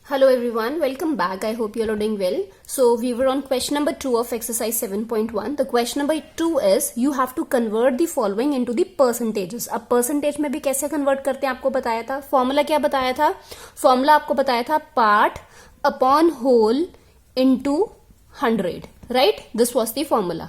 Hello everyone, welcome back. I hope you all are doing well. So we were on question number 2 of exercise 7.1. The question number 2 is you have to convert the following into the percentages. अब percentage में भी कैसे convert करते हैं आपको बताया था. Formula क्या बताया था? Formula आपको बताया था part upon whole into 100. Right? This was the formula.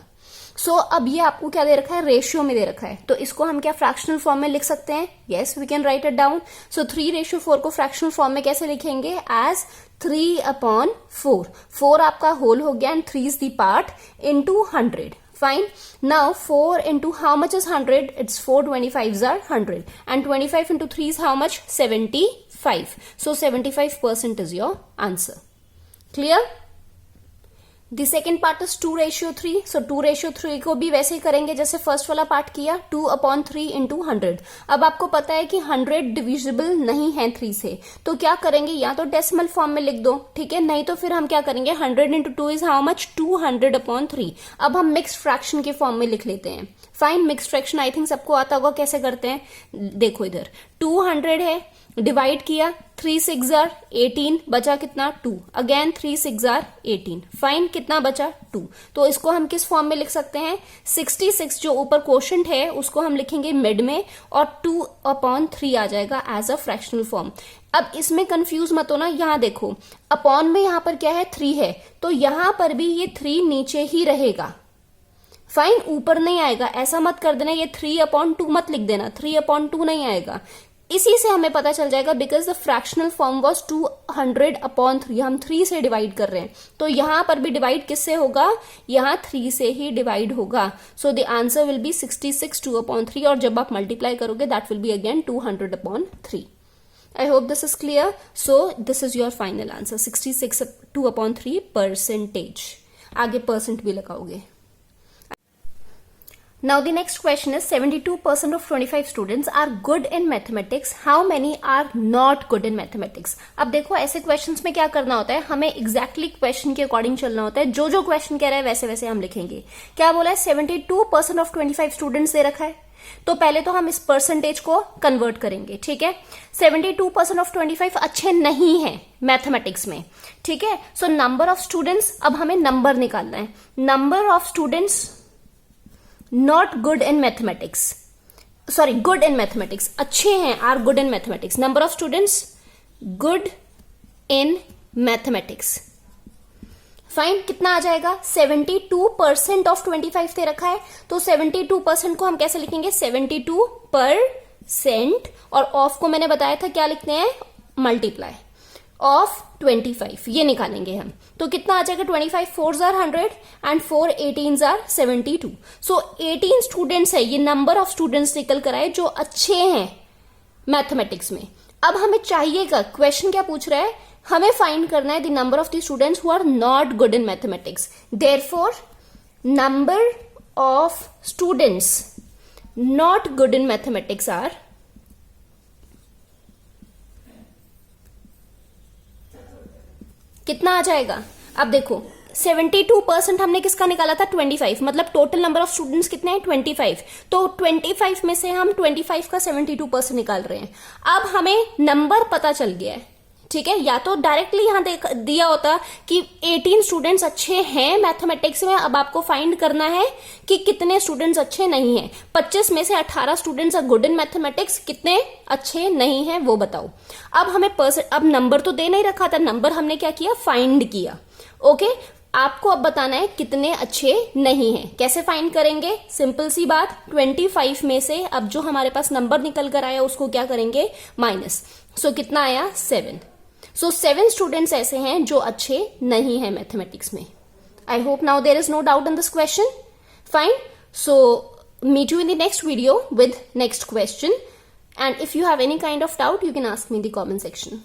सो अब ये आपको क्या दे रखा है, रेशियो में दे रखा है, तो इसको हम क्या फ्रैक्शनल फॉर्म में लिख सकते हैं. Yes, we can write it down. So 3:4 को फ्रैक्शनल फॉर्म में कैसे लिखेंगे, एज 3/4. 4 आपका होल हो गया and 3 is the part into 100. Fine. Now 4 into how much is 100? It's 4 25s are 100. And 25 into 3 is how much? 75. So 75% is your answer. Clear? The second part is 2:3. So 2:3 को भी वैसे ही करेंगे जैसे first वाला part किया, 2/3 into 100. अब आपको पता है कि 100 डिविजिबल नहीं है 3 से, तो क्या करेंगे, या तो डेसिमल फॉर्म में लिख दो, ठीक है, नहीं तो फिर हम क्या करेंगे, 100 into 2 is how much? 200/3. अब हम मिक्स्ड फ्रैक्शन के फॉर्म में लिख लेते हैं. Fine, mixed fraction I think सबको आता होगा कैसे करते हैं. देखो इधर 200 है, डिवाइड किया, 3 6 are 18, बचा कितना 2, अगेन 3 6 are 18. फाइन, कितना बचा 2. तो इसको हम किस फॉर्म में लिख सकते हैं, 66 जो ऊपर क्वोशंट है उसको हम लिखेंगे मिड में और 2/3 आ जाएगा एज अ फ्रैक्शनल फॉर्म. अब इसमें कंफ्यूज मत होना, यहां देखो अपॉन में यहां पर क्या है 3 है, तो यहां पर भी ये 3 नीचे ही रहेगा. फाइन, ऊपर नहीं आएगा. ऐसा मत कर देना, ये 3/2 मत लिख देना, 3/2 नहीं आएगा. इसी से हमें पता चल जाएगा because the fractional form was 200/3. हम 3 से डिवाइड कर रहे हैं, तो यहां पर भी डिवाइड किससे होगा, यहां 3 से ही डिवाइड होगा. So the answer will be 66 2/3, और जब आप मल्टीप्लाई करोगे that will be again 200/3. I hope this is clear. So this is your final answer, 66 2/3 percentage. आगे परसेंट भी लगाओगे. Now the next question is 72% of 25 students are good in mathematics. How many are not good in mathematics? अब देखो ऐसे questions में क्या करना होता है, हमें एग्जैक्टली क्वेश्चन के अकॉर्डिंग चलना होता है. जो जो क्वेश्चन कह रहा है वैसे वैसे हम लिखेंगे. क्या बोला है, 72% ऑफ 25 स्टूडेंट्स दे रखा है, तो पहले तो हम इस परसेंटेज को कन्वर्ट करेंगे. ठीक है, 72% ऑफ 25 अच्छे नहीं है मैथमेटिक्स में. ठीक है, सो नंबर ऑफ स्टूडेंट्स, अब हमें नंबर निकालना है. Number of students not good in mathematics, sorry, good in mathematics, अच्छे हैं, are good in mathematics. Number of students good in mathematics. Fine, कितना आ जाएगा, 72% ऑफ 25 दे रखा है, तो 72% को हम कैसे लिखेंगे, 72%, और ऑफ को मैंने बताया था क्या लिखते हैं, मल्टीप्लाई ऑफ 25, ये निकालेंगे हम. तो कितना आ जाएगा, 25 4s are 100 and 4 18s are 72. So 18 students है, ये नंबर ऑफ स्टूडेंट्स निकल कर आए जो अच्छे हैं मैथमेटिक्स में. अब हमें चाहिएगा, क्वेश्चन क्या पूछ रहा है, हमें फाइंड करना है the number of the students who are not good in mathematics. Therefore number of students not good in mathematics are कितना आ जाएगा. अब देखो 72% हमने किसका निकाला था, 25, मतलब टोटल नंबर ऑफ स्टूडेंट्स कितने हैं, 25. तो 25 में से हम 25 का 72% निकाल रहे हैं. अब हमें नंबर पता चल गया है. ठीक है, या तो डायरेक्टली यहां दिया होता कि 18 स्टूडेंट्स अच्छे हैं मैथमेटिक्स में. अब आपको फाइंड करना है कि कितने स्टूडेंट्स अच्छे नहीं हैं. 25 में से 18 students are good in mathematics, कितने अच्छे नहीं हैं वो बताओ. अब हमें अब नंबर तो दे नहीं रखा था, नंबर हमने क्या किया, फाइंड किया. ओके, आपको अब बताना है कितने अच्छे नहीं हैं. कैसे फाइंड करेंगे, सिंपल सी बात, 25 में से अब जो हमारे पास नंबर निकल कर आया उसको क्या करेंगे, माइनस. सो कितना आया, 7. सो 7 स्टूडेंट्स ऐसे हैं जो अच्छे नहीं हैं मैथमेटिक्स में. I hope now there is no doubt in this question. Fine, so meet you in the next video with next question, and if you have any kind of doubt you can ask me in the comment section.